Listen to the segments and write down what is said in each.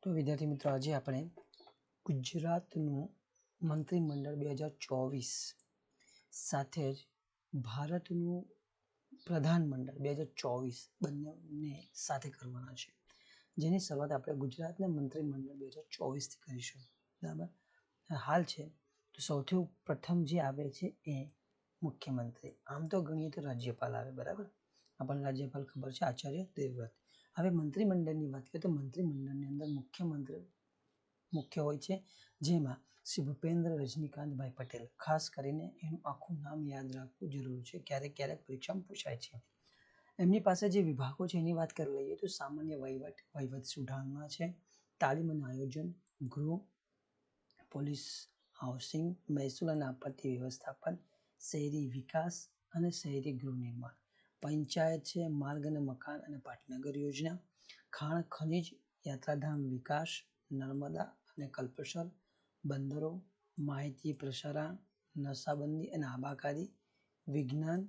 તો વિદ્યાર્થી મિત્રો, આજે આપણે ગુજરાતનું મંત્રીમંડળ 2024 સાથે જ ભારતનું પ્રધાનમંડળ 2024 બંનેને સાથે કરવાના છે, જેની શરૂઆત આપણે ગુજરાતના મંત્રીમંડળ 2024થી કરીશું. બરાબર. હાલ છે તો સૌથી પ્રથમ જે આવે છે એ મુખ્યમંત્રી. આમ તો ગણીએ તો રાજ્યપાલ આવે. બરાબર. આપણને રાજ્યપાલ ખબર છે, આચાર્ય દેવવ્રત. હવે મંત્રીમંડળની વાત કરીએ તો મંત્રીમંડળની અંદર મુખ્યમંત્રી મુખ્ય હોય છે, જેમાં શ્રી ભૂપેન્દ્ર રજનીકાંતભાઈ પટેલ. ખાસ કરીને એનું આખું નામ યાદ રાખવું જરૂરી છે, ક્યારેક પરીક્ષામાં પૂછાય છે. એમની પાસે જે વિભાગો છે એની વાત કરી લઈએ તો સામાન્ય વહીવટ સુધારણા છે, તાલીમ અને આયોજન, ગૃહ, પોલીસ, હાઉસિંગ, મહેસૂલ અને આપત્તિ વ્યવસ્થાપન, શહેરી વિકાસ અને શહેરી ગૃહ નિર્માણ, પંચાયત છે, માર્ગ અને મકાન અને પાટનગર યોજના, ખાણ ખનિજ, યાત્રાધામ વિકાસ, નર્મદા અને કલ્પસર, બંદરો, માહિતી પ્રસારણ, નશાબંધી અને આબાકારી, વિજ્ઞાન,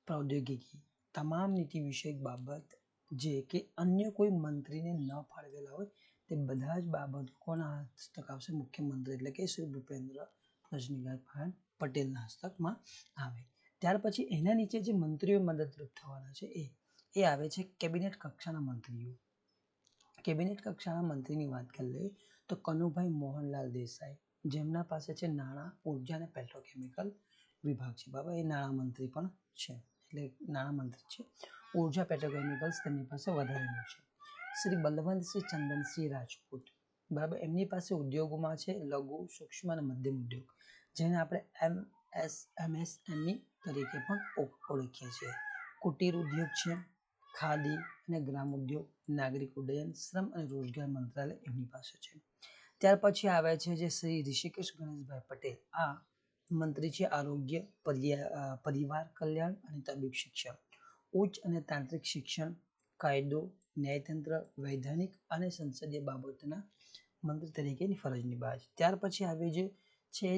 પ્રૌદ્યોગિકી, તમામ નીતિ વિષયક બાબત જે કે અન્ય કોઈ મંત્રીને ન ફાળવેલા હોય તે બધા જ બાબતો કોના હસ્તક આવશે? મુખ્યમંત્રી એટલે કે શ્રી ભૂપેન્દ્ર રજનીકાંતભાઈ પટેલના હસ્તકમાં આવે. ત્યાર પછી એના નીચે જે મંત્રીઓ મદદરૂપ થવાના છે એ આવે છે કેબિનેટ કક્ષાના મંત્રીઓ. કેબિનેટ કક્ષાના મંત્રીની વાત કરી લઈએ તો કનુભાઈ મોહનલાલ દેસાઈ, જેમના પાસે છે નાણાં, ઉર્જા અને પેટ્રોકેમિકલ વિભાગ છે. બાબા, એ નાણામંત્રી પણ છે, એટલે નાણામંત્રી છે. ઉર્જા પેટ્રોકેમિકલ્સ તેમની પાસે વધારેનું છે. શ્રી બલવંતસિંહ ચંદનસિંહ રાજપૂત, બરાબર, એમની પાસે ઉદ્યોગોમાં છે લઘુ, સૂક્ષ્મ અને મધ્યમ ઉદ્યોગ, જેને આપણે MSME તરીકે પણ ઓળખીએ છીએ. કુટીર ઉદ્યોગ છે, ખાદી અને ગ્રામ ઉદ્યોગ, નાગરિક ઉડ્ડયન, શ્રમ અને રોજગાર મંત્રાલય એમની પાસે છે. ત્યાર પછી આવે છે જે શ્રી ઋષિકેશ ગણેશભાઈ પટેલ. આ મંત્રી છે આરોગ્ય, પરિવાર કલ્યાણ અને તબીબ શિક્ષણ, ઉચ્ચ અને તાંત્રિક શિક્ષણ, કાયદો, ન્યાયતંત્ર, વૈધાનિક અને સંસદીય બાબતોના મંત્રી તરીકેની ફરજ નિભાવે છે. ત્યાર પછી આવે છે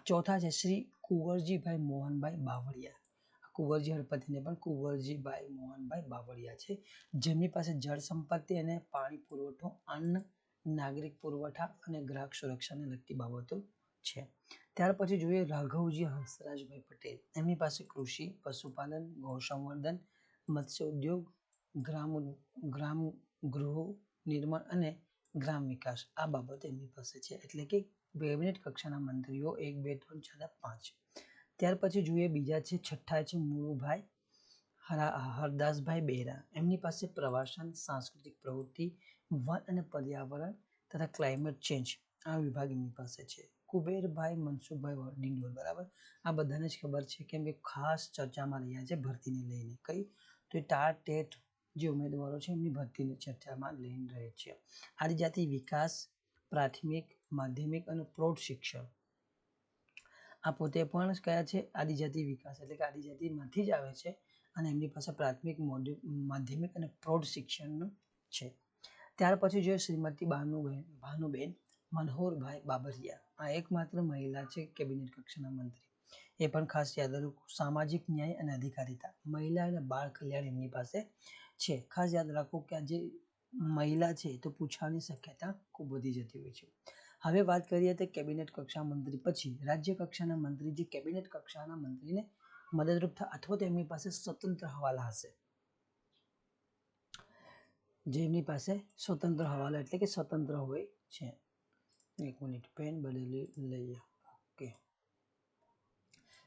ચોથા છે શ્રી કુંવરજીભાઈ મોહનભાઈ બાવળિયા. કુંવરજી હળપતિને પણ કુંવરજીભાઈ મોહનભાઈ બાવળિયા છે, જેમની પાસે જળ સંપત્તિ અને પાણી પુરવઠો, અન્ન, નાગરિક પુરવઠા અને ગ્રાહક સુરક્ષાને લગતી બાબતો છે. ત્યાર પછી જોઈએ રાઘવજી હંસરાજભાઈ પટેલ. એમની પાસે કૃષિ, પશુપાલન, ગૌસંવર્ધન, મત્સ્ય ઉદ્યોગ, ગ્રામ ગૃહ નિર્માણ અને ગ્રામ વિકાસ, આ બાબતો એમની પાસે છે. એટલે કે કેબિનેટ કક્ષાના મંત્રીઓ 1, 2, 3, 4, 5. ત્યાર પછી જોઈએ બીજા છે છઠ્ઠા છે મુળુભાઈ હરદાસભાઈ બેરા. એમની પાસે પ્રવાસન, સાંસ્કૃતિક પ્રવૃત્તિ, વન અને પર્યાવરણ તથા ક્લાઇમેટ ચેન્જ, આ વિભાગ એમની પાસે છે. કુબેરભાઈ મનસુખભાઈ ડિંડોર, બરાબર, આ બધાને જ ખબર છે કેમ કે ખાસ ચર્ચામાં રહ્યા છે ભરતીને લઈને. કઈ તો ટેટ જે ઉમેદવારો છે એમની ભરતીની ચર્ચામાં લઈને રહે છે. આદિજાતિ વિકાસ, પ્રાથમિક, માધ્યમિક અને પ્રૌઢ શિક્ષણ, આ પોતે પણ કયા છે? આદિજાતિ વિકાસ, એટલે કે આદિજાતિમાંથી જ આવે છે અને એમની પાસે પ્રાથમિક, માધ્યમિક અને પ્રૌઢ શિક્ષણ છે. ત્યાર પછી જોઈએ શ્રીમતી ભાનુબેન મનોહરભાઈ બાબરિયા. આ એકમાત્ર મહિલા છે કેબિનેટ કક્ષાના મંત્રી. એ પણ ખાસ યાદ રાખો, સામાજિક ન્યાય અને અધિકારિતા, મહિલા અને બાળ કલ્યાણ એમની પાસે છે. ખાસ યાદ રાખો કે આ જે મહિલા છે તો પૂછવાની શક્યતા ખૂબ વધી જતી હોય છે. હવે વાત કરીએ તો કેબિનેટ કક્ષા મંત્રી પછી રાજ્ય કક્ષાના મંત્રી, જે કેબિનેટ કક્ષાના મંત્રીને મદદરૂપ થાય અથવા તો એમની પાસે સ્વતંત્ર હવાલા હશે, જેમની પાસે સ્વતંત્ર હવાલા એટલે કે સ્વતંત્ર હોય છે. એક મિનિટ, પેન બદલી લઈએ. ઓકે.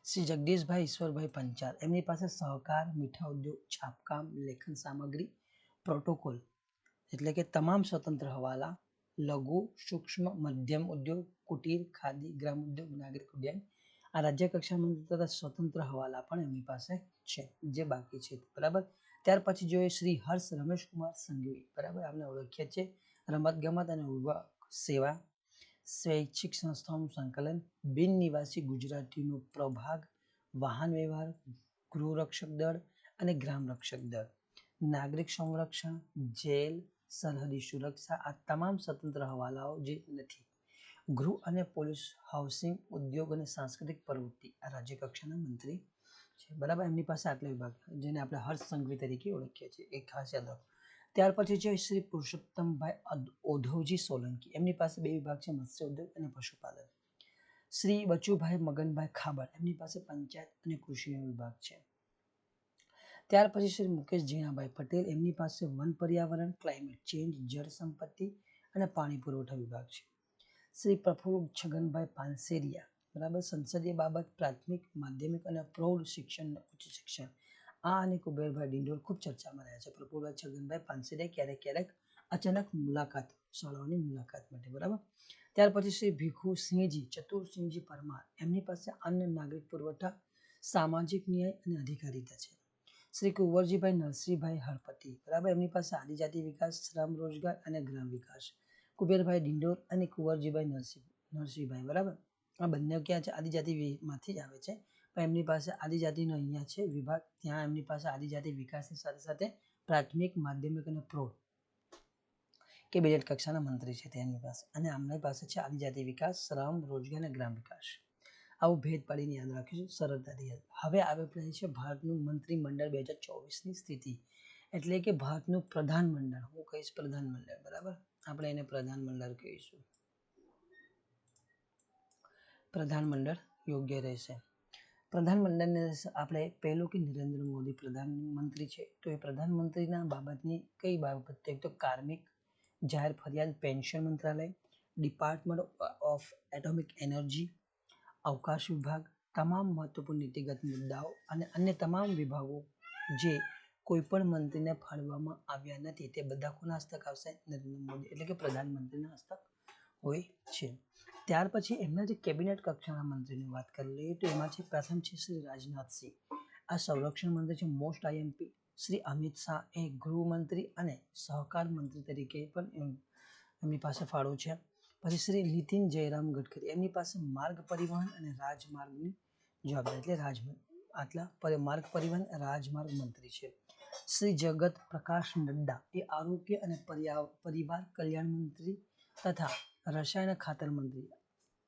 શ્રી જગદીશભાઈ ઈશ્વરભાઈ પંચાલ. એમની પાસે સહકાર, મીઠા ઉદ્યોગ, છાપકામ, લેખન સામગ્રી, પ્રોટોકોલ એટલે કે તમામ સ્વતંત્ર હવાલા, લઘુ, સૂક્ષ્મ, મધ્યમ ઉદ્યોગ, કુટીર, ખાદી, ગ્રામ ઉદ્યોગ, નાગરિક ઉડ્ડયન, આ રાજ્ય કક્ષા મંત્રી તથા સ્વતંત્ર હવાલા પણ એમની પાસે છે, જે બાકી છે. બરાબર. ત્યાર પછી જોઈએ શ્રી હર્ષ રમેશકુમાર સંઘવી, બરાબર, આપણે ઓળખીએ છીએ રમત ગમત અને યુવા સેવા, સ્વૈચ્છિક સંસ્થાઓનું સંકલન, બિન નિવાસી ગુજરાતીનો પ્રભાગ, વાહન વ્યવહાર, ગૃહરક્ષક દળ અને ગ્રામ રક્ષક દળ, નાગરિક સંરક્ષણ, જેલ, સરહદી સુરક્ષા, આ તમામ સ્વતંત્ર હવાલાઓ જે નથી. ગૃહ અને પોલીસ, હાઉસિંગ, ઉદ્યોગ અને સાંસ્કૃતિક પ્રવૃત્તિ, આ રાજ્ય કક્ષાના મંત્રી છે. બરાબર. એમની પાસે આટલા વિભાગ, જેને આપણે હર્ષ સંઘવી તરીકે ઓળખીએ છીએ, એ ખાસ યાદ રાખો. ત્યાર પછી છે શ્રી પુરુષોત્તમભાઈ ઓધવજી સોલંકી, એમની પાસે 2 વિભાગ છે, મત્સ્ય ઉદ્યોગ અને પશુપાલન. શ્રી બચુભાઈ મગનભાઈ ખાબર, એમની પાસે પંચાયત અને કૃષિનો વિભાગ છે. ત્યાર પછી શ્રી મુકેશ જીણાભાઈ પટેલ, એમની પાસે વન પર્યાવરણ, ક્લાઇમેટ ચેન્જ, જળ સંપત્તિ અને પાણી પુરવઠા વિભાગ છે. શ્રી પ્રફુલ્લ છગનભાઈ પાનસેરિયા, બરાબર, સંસદીય બાબત, પ્રાથમિક, માધ્યમિક અને પ્રૌઢ શિક્ષણ અને ઉચ્ચ શિક્ષણ. આ અને કુબેરભાઈ ડિંડોર ખૂબ ચર્ચામાં રહ્યા છે. પ્રફુલ્લભાઈ છગનભાઈ પાનસેરિયા ક્યારેક અચાનક મુલાકાત, શાળાઓની મુલાકાત માટે, બરાબર. ત્યાર પછી શ્રી ભીખુસિંહજી ચતુરસિંહજી પરમાર, એમની પાસે અન્ન, નાગરિક પુરવઠા, સામાજિક ન્યાય અને અધિકારીતા છે. શ્રી કુંવરજીભાઈ નરસિંહભાઈ હળપતિ, બરાબર, એમની પાસે આદિજાતિ વિકાસ, શ્રમ રોજગાર અને ગ્રામ વિકાસ. કુબેરભાઈ ડિંડોર અને કુંવરજીભાઈ નરસિંહભાઈ, બરાબર, આ બંને ક્યાં છે? આદિજાતિમાંથી જ આવે છે, પણ એમની પાસે આદિજાતિનો અહીંયા છે વિભાગ, ત્યાં એમની પાસે આદિજાતિ વિકાસની સાથે સાથે પ્રાથમિક, માધ્યમિક અને પ્રૌઢ કેબિનેટ કક્ષાના મંત્રી છે તેમની પાસે, અને આમની પાસે છે આદિજાતિ વિકાસ, શ્રમ, રોજગાર અને ગ્રામ વિકાસ. આવું ભેદ પાડીને યાદ રાખીશું, સરળતાથી યાદ. હવે આવે છે ભારતનું મંત્રીમંડળ 2024ની સ્થિતિ, એટલે કે ભારતનું પ્રધાનમંડળ. હું કહીશ પ્રધાનમંડળ, બરાબર, આપણે એને પ્રધાનમંડળ કહીશું. પ્રધાનમંડળ યોગ્ય રહેશે. પ્રધાનમંડળને આપણે પહેલું કે નરેન્દ્ર મોદી પ્રધાનમંત્રી છે, તો એ પ્રધાનમંત્રીના બાબતની કઈ બાબત? તો કાર્મિક, જાહેર ફરિયાદ, પેન્શન મંત્રાલય, ડિપાર્ટમેન્ટ ઓફ એટોમિક એનર્જી, અવકાશ વિભાગ, તમામ મહત્વપૂર્ણ નીતિગત મુદ્દાઓ અને અન્ય તમામ વિભાગો જે કોઈ પણ મંત્રીને ફાળવવામાં આવ્યા નથી, તે બધા કોના હસ્તક આવશે? નરેન્દ્ર મોદી, એટલે કે પ્રધાનમંત્રીના હસ્તક હોય છે. ત્યાર પછી એમના જે કેબિનેટ કક્ષાના મંત્રીની વાત કરી લઈએ તો એમાં છે પ્રથમ છે શ્રી રાજનાથસિંહ, આ સંરક્ષણ મંત્રી છે, મોસ્ટ આઈએમપી. શ્રી અમિત શાહ એ ગૃહમંત્રી અને સહકાર મંત્રી તરીકે પણ એમની પાસે ફાળો છે. પછી શ્રી નીતિન જયરામ ગડકરી, એમની પાસે માર્ગ પરિવહન અને રાજમાર્ગની જવાબદારી, એટલે માર્ગ પરિવહન રાજમાર્ગ મંત્રી છે. શ્રી જગત પ્રકાશ નડ્ડા એ આરોગ્ય અને પરિવાર કલ્યાણ મંત્રી તથા રસાયણ ખાતર મંત્રી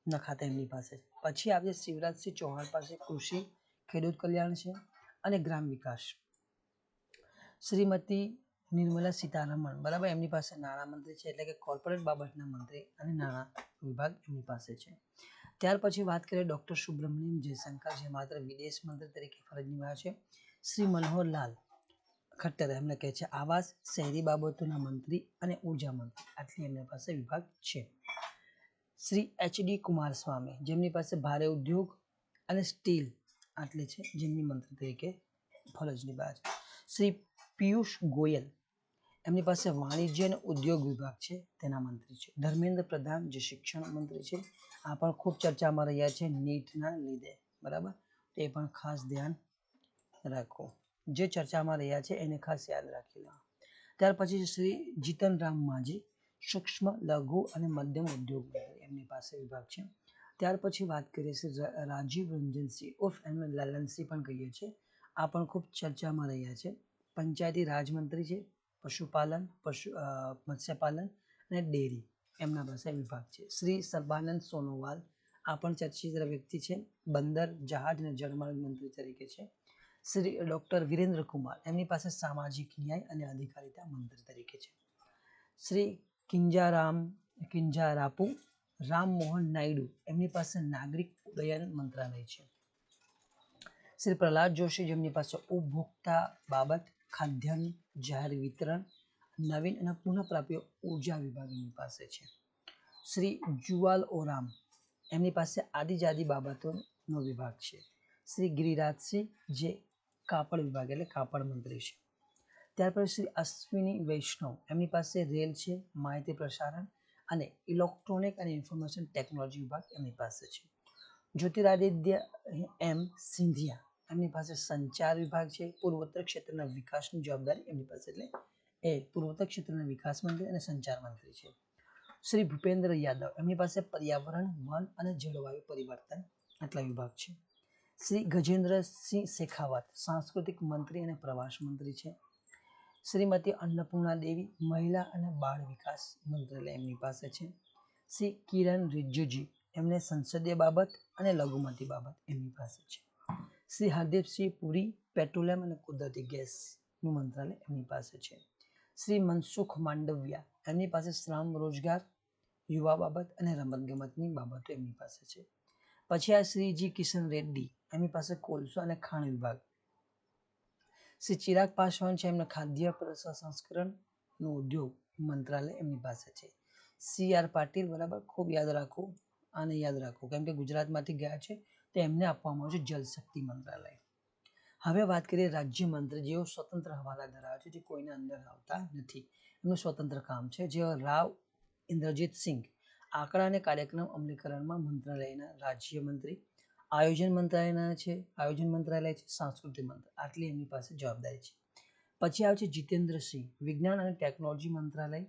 ના ખાતા એમની પાસે. પછી આવે શિવરાજસિંહ ચૌહાણ પાસે કૃષિ, ખેડૂત કલ્યાણ છે અને ગ્રામ વિકાસ. શ્રીમતી નિર્મલા સીતારમણ, બરાબર, એમની પાસે નાણાં મંત્રી છે, એટલે કે કોર્પોરેટ બાબતના મંત્રી અને નાણાં વિભાગ એમની પાસે છે. ત્યાર પછી વાત કરીએ ડોક્ટર સુબ્રમણ્યમ જયશંકર, જે માત્ર વિદેશ મંત્રી તરીકે ફરજ નિભાવે છે. શ્રી મનોહરલાલ ખટ્ટર, એમને કહે છે આવાસ, શહેરી બાબતોના મંત્રી અને ઉર્જા મંત્રી, આટલી એમની પાસે વિભાગ છે. શ્રી એચ.ડી. કુમારસ્વામી, જેમની પાસે ભારે ઉદ્યોગ અને સ્ટીલ આટલે છે, જેમની મંત્રી તરીકે ફરજ નિભાવે છે. શ્રી પિયુષ ગોયલ, એમની પાસે વાણિજ્ય અને ઉદ્યોગ વિભાગ છે, તેના મંત્રી છે. ધર્મેન્દ્ર પ્રધાન, જે શિક્ષણ મંત્રી છે, આ પણ ખૂબ ચર્ચામાં રહ્યા છે નીટના લીધે, બરાબર, તો એ પણ ખાસ ધ્યાન રાખો, જે ચર્ચામાં રહ્યા છે એને ખાસ યાદ રાખી લો. ત્યાર પછી શ્રી જીતન રામ માંઝી, સૂક્ષ્મ, લઘુ અને મધ્યમ ઉદ્યોગ મંત્રી, એમની પાસે વિભાગ છે. ત્યાર પછી વાત કરીએ શ્રી રાજીવ રંજનસિંહ ઉર્ફ એમને લલનસિંહ પણ કહીએ છીએ, આ પણ ખૂબ ચર્ચામાં રહ્યા છે. પંચાયતી રાજ મંત્રી છે, પશુપાલન, મત્સ્યપાલન અને ડેરી, એમના પાસે વિભાગ છે. શ્રી સર્બાનંદ સોનોવાલ, આ પણ ચર્ચિત વ્યક્તિ છે, બંદર, જહાજ અને જળમાર્ગ મંત્રી તરીકે છે. શ્રી ડોક્ટર વિરેન્દ્ર કુમાર, એમની પાસે સામાજિક ન્યાય અને અધિકારીતા મંત્રી તરીકે છે. શ્રી કિંજારાપુ રામમોહન નાયડુ, એમની પાસે નાગરિક ઉડ્ડયન મંત્રાલય છે. શ્રી પ્રહલાદ જોશી, જેમની પાસે ઉપભોક્તા બાબત, ખાદ્યાન્ન, જાહેર વિતરણ, નવીન અને પુનઃપ્રાપ્ય ઉર્જા વિભાગ એમની પાસે છે. શ્રી જુવાલ ઓરામ, એમની પાસે આદિજાતિ બાબતોનો વિભાગ છે. શ્રી ગિરિરાજસિંહ, જે કાપડ વિભાગ એટલે કાપડ મંત્રી છે. ત્યાર પછી શ્રી અશ્વિની વૈષ્ણવ, એમની પાસે રેલ છે, માહિતી પ્રસારણ અને ઇલેક્ટ્રોનિક અને ઇન્ફોર્મેશન ટેકનોલોજી વિભાગ એમની પાસે છે. જ્યોતિરાદિત્ય એમ સિંધિયા, એમની પાસે સંચાર વિભાગ છે, પૂર્વોત્તર ક્ષેત્રના વિકાસની જવાબદારી એમની પાસે, એટલે એ પૂર્વોત્તર ક્ષેત્રના વિકાસ મંત્રી અને સંચાર મંત્રી છે. શ્રી ભૂપેન્દ્ર યાદવ, એમની પાસે પર્યાવરણ, વન અને જળવાયુ પરિવર્તન આટલા વિભાગ છે. શ્રી ગજેન્દ્રસિંહ શેખાવત, સાંસ્કૃતિક મંત્રી અને પ્રવાસ મંત્રી છે. શ્રીમતી અન્નપૂર્ણા દેવી, મહિલા અને બાળ વિકાસ મંત્રાલય એમની પાસે છે. શ્રી કિરણ રિજિજુ, એમને સંસદીય બાબત અને લઘુમતી બાબત એમની પાસે છે. શ્રી હરદીપસિંહ પુરી, પેટ્રોલિયમ અને કુદરતી ગેસનું મંત્રાલય એમની પાસે છે. શ્રી મનસુખ માંડવિયા, એમની પાસે શ્રમ, રોજગાર, યુવા બાબત અને રમતગમતની બાબતો એમની પાસે છે. પછી આ શ્રી જી કિશન રેડ્ડી, એમની પાસે કોલસો અને ખાણ વિભાગ. શ્રી ચિરાગ પાસવાન છે, એમને ખાદ્ય પ્રસંસ્કરણનો ઉદ્યોગ મંત્રાલય એમની પાસે છે. સી આર પાટીલ, બરાબર, ખૂબ યાદ રાખવું, આને યાદ રાખવું કેમ કે ગુજરાતમાંથી ગયા છે, તો એમને આપવામાં આવ્યું છે જલશક્તિ મંત્રાલય. હવે વાત કરીએ રાજ્યમંત્રી, જેઓ સ્વતંત્ર હવાલા ધરાવે છે, જે કોઈના અંદર આવતા નથી, એમનું સ્વતંત્ર કામ છે. જે રાવ ઇન્દ્રજીત સિંઘ, આંકડા અને કાર્યક્રમ અમલીકરણમાં મંત્રાલયના રાજ્યમંત્રી. આયોજન મંત્રાલયના છે, આયોજન મંત્રાલય છે, સાંસ્કૃતિક મંત્રાલય, આટલી એમની પાસે જવાબદારી છે. પછી આવે છે જીતેન્દ્રસિંહ, વિજ્ઞાન અને ટેકનોલોજી મંત્રાલય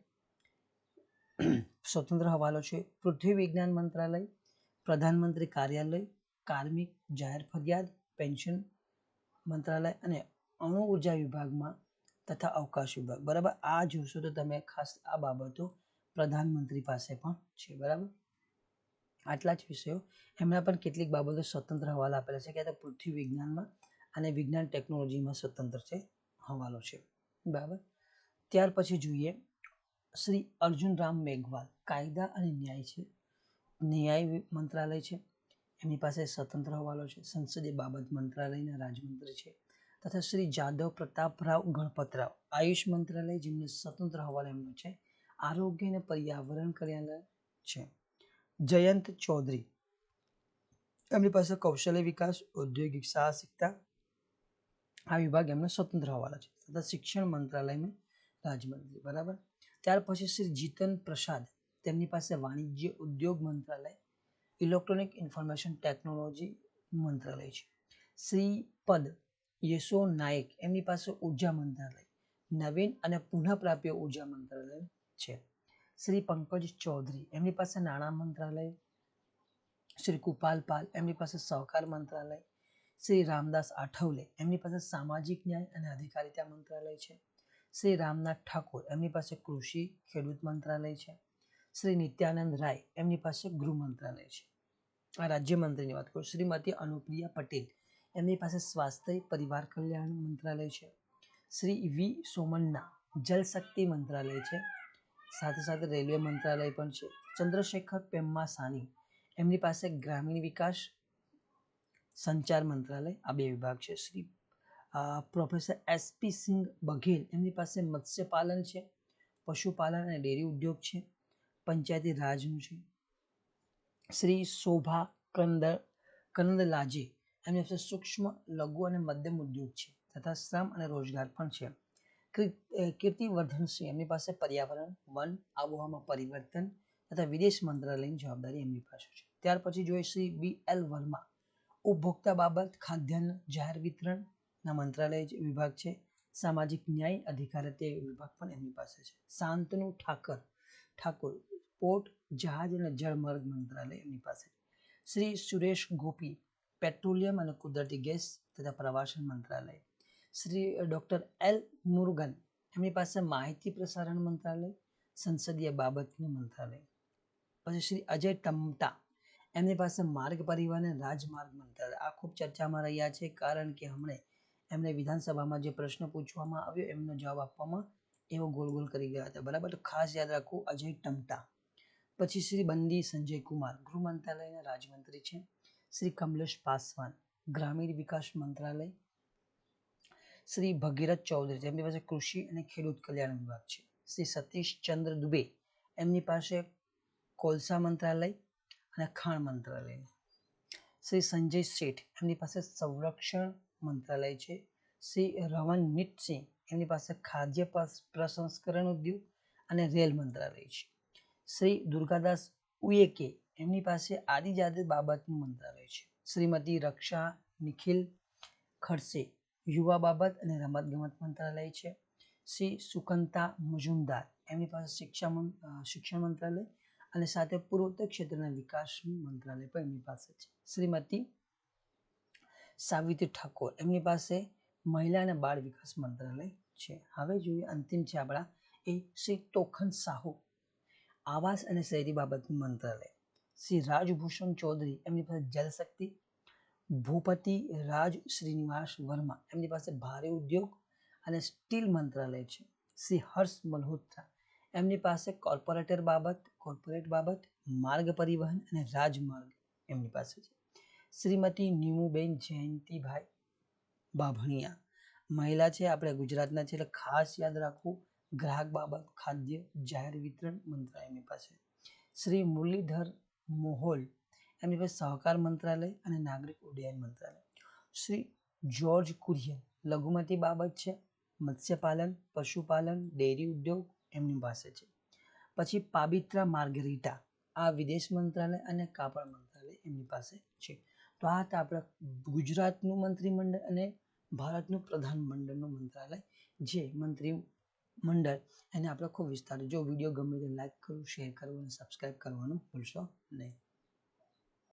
સ્વતંત્ર હવાલો છે. પૃથ્વી વિજ્ઞાન મંત્રાલય, પ્રધાનમંત્રી કાર્યાલય, કાર્મિક, જાહેર ફરિયાદ, પેન્શન મંત્રાલય અને અણુ ઉર્જા વિભાગમાં તથા અવકાશ વિભાગ. બરાબર, આ જોશો તો તમે ખાસ આ બાબતો પ્રધાનમંત્રી પાસે પણ છે. બરાબર, આટલા જ વિષયો. એમના પણ કેટલીક બાબતો સ્વતંત્ર હવાલા આપેલા છે કે પૃથ્વી વિજ્ઞાનમાં અને વિજ્ઞાન ટેકનોલોજીમાં સ્વતંત્ર છે હવાલો છે. બરાબર, ત્યાર પછી જોઈએ શ્રી અર્જુન રામ મેઘવાલ, કાયદા અને ન્યાય છે, ન્યાય મંત્રાલય છે, એમની પાસે સ્વતંત્ર હવાલો છે. સંસદીય બાબત મંત્રાલયના રાજમંત્રી છે. તથા શ્રી જાદવ પ્રતાપરાવ ગણપતરાવ, આયુષ મંત્રાલય, જેમને સ્વતંત્ર હવાલો એમનો છે. આરોગ્ય અને પર્યાવરણ કલ્યાણ છે. જયંત ચૌધરી, એમની પાસે કૌશલ્ય વિકાસ, ઔદ્યોગિક સાહસિકતા, આ વિભાગ એમનો સ્વતંત્ર હવાલા છે. તથા શિક્ષણ મંત્રાલયમાં રાજમંત્રી. બરાબર, ત્યાર પછી શ્રી જીતન પ્રસાદ, તેમની પાસે વાણિજ્ય ઉદ્યોગ મંત્રાલય, ઇલેક્ટ્રોનિક ઇન્ફોર્મેશન ટેકનોલોજી મંત્રાલય છે. શ્રી પદ યશો નાયક, એમની પાસે ઉર્જા મંત્રાલય, નવીન અને પુનઃપ્રાપ્ય ઉર્જા મંત્રાલય છે. શ્રી પંકજ ચૌધરી, એમની પાસે નાણાં મંત્રાલય. શ્રી કુપાલ પાલ, એમની પાસે સહકાર મંત્રાલય. શ્રી રામદાસ આઠવલે, એમની પાસે સામાજિક ન્યાય અને અધિકારિતા મંત્રાલય છે. શ્રી રામનાથ ઠાકોર, એમની પાસે કૃષિ ખેડૂત મંત્રાલય છે. શ્રી નિત્યાનંદ રાય, એમની પાસે ગૃહ મંત્રાલય છે. આ રાજ્યમંત્રીની વાત કરું. શ્રીમતી અનુપ્રિયા પટેલ, એમની પાસે સ્વાસ્થ્ય પરિવાર કલ્યાણ મંત્રાલય છે. શ્રી વી સોમન્ના, જલશક્તિ મંત્રાલય છે. સાથે સાથે રેલવે મંત્રાલય પણ છે. ચંદ્રશેખર પેમ્માસાની, એમની પાસે ગ્રામીણ વિકાસ સંચાર મંત્રાલય, આ બે વિભાગ છે. શ્રી પ્રોફેસર એસપી સિંઘ બઘેલ, એમની પાસે મત્સ્યપાલન છે, પશુપાલન અને ડેરી ઉદ્યોગ છે, પંચાયતી રાજનું છે. શ્રી શોભા કંદલાજે, એમની પાસે સૂક્ષ્મ, લઘુ અને મધ્યમ ઉદ્યોગ છે તથા શ્રમ અને રોજગાર પણ છે. કીર્તિવર્ધનસિંહ, એમની પાસે પર્યાવરણ, વન, આબોહવામાં પરિવર્તન તથા વિદેશ મંત્રાલયની જવાબદારી એમની પાસે છે. ત્યાર પછી જોઈએ શ્રી બી એલ વર્મા, ઉપભોક્તા બાબત, ખાદ્યાન્ન, જાહેર વિતરણના મંત્રાલય વિભાગ છે. સામાજિક ન્યાય અધિકારિતા વિભાગ પણ એમની પાસે છે. શાંતનુ ઠાકોર, પોર્ટ, જહાજ અને જળમાર્ગ મંત્રાલય એમની પાસે. શ્રી સુરેશ ગોપી, પેટ્રોલિયમ અને કુદરતી ગેસ તથા પ્રવાસન મંત્રાલય. શ્રી ડોક્ટર એલ મુરુગન, એમની પાસે માહિતી પ્રસારણ મંત્રાલય, સંસદીય બાબતનું મંત્રાલય. પછી શ્રી અજય ટમટા, એમની પાસે માર્ગ પરિવહન અને રાજમાર્ગ મંત્રાલય. આ ખૂબ ચર્ચામાં રહ્યા છે કારણ કે હમણે એમને વિધાનસભામાં જે પ્રશ્ન પૂછવામાં આવ્યો એમનો જવાબ આપવામાં એવો ગોલ ગોલ કરી ગયા હતા. બરાબર, તો ખાસ યાદ રાખવું અજય ટમટા. પછી શ્રી બંદી સંજય કુમાર, ગૃહ મંત્રાલયના રાજમંત્રી છે. શ્રી કમલેશ પાસવાન, ગ્રામીણ વિકાસ મંત્રાલય. શ્રી ભગીરથ ચૌધરી, જેમની પાસે કૃષિ અને ખેડૂત કલ્યાણ વિભાગ છે. શ્રી સતીશ ચંદ્ર દુબે, એમની પાસે કોલસા મંત્રાલય અને ખાણ મંત્રાલય. શ્રી સંજય શેઠ, એમની પાસે સંરક્ષણ મંત્રાલય છે. શ્રી રવનજીત સિંહ, એમની પાસે ખાદ્ય પ્રસંસ્કરણ ઉદ્યોગ અને રેલ મંત્રાલય છે. શ્રી દુર્ગાદાસ ઉયેકે, એમની પાસે આદિજાતિ બાબતનું મંત્રાલય છે. શ્રીમતી રક્ષા નિખિલ ખડસે, યુવા બાબત અને રમતગમત મંત્રાલય છે. શ્રી સુકંતા મજુમદાર, એમની પાસે શિક્ષણ મંત્રાલય અને સાથે પૂર્વોત્તર ક્ષેત્રના વિકાસ મંત્રાલય પણ એમની પાસે છે. શ્રીમતી સાવિત્રી ઠાકોર, એમની પાસે મહિલા અને બાળ વિકાસ મંત્રાલય છે. હવે જોઈએ અંતિમ છે આપણા એ શ્રી તોખન સાહુ, આવાસ અને શહેરી બાબતનું મંત્રાલય. શ્રી રાજભૂષણ ચૌધરી, એમની પાસે જલશક્તિ. ભૂપતિ રાજ શ્રીનિવાસ વર્મા, એમની પાસે ભારે ઉદ્યોગ અને સ્ટીલ મંત્રાલય છે. શ્રી હર્ષ મલ્હોત્રા, એમની પાસે કોર્પોરેટ બાબત, માર્ગ પરિવહન અને રાજમાર્ગ એમની પાસે છે. શ્રીમતી નીમુબેન જયંતિભાઈ બાભણિયા, મહિલા છે, આપણે ગુજરાતના છે એટલે ખાસ યાદ રાખવું, ગ્રાહક બાબત, ખાદ્ય જાહેર વિતરણ મંત્રાલયની પાસે. શ્રી મુરલીધર મોહોલ, એમની પાસે સહકાર મંત્રાલય અને નાગરિક ઉડ્ડયન મંત્રાલય. શ્રી જ્યોર્જ કુરિયન, લઘુમતી બાબત છે, મત્સ્યપાલન, પશુપાલન, ડેરી ઉદ્યોગ એમની પાસે છે. પછી પાબિત્રા માર્ગરીટા, આ વિદેશ મંત્રાલય અને કાપડ મંત્રાલય એમની પાસે છે. તો આ હતા આપણા ગુજરાતનું મંત્રીમંડળ અને ભારતનું પ્રધાનમંડળનું મંત્રાલય, જે મંત્રીમંડળ એને આપણે ખૂબ વિસ્તાર. જો વિડીયો ગમે તો લાઈક કરવું, શેર કરવું અને સબસ્ક્રાઈબ કરવાનું ભૂલશો નહીં.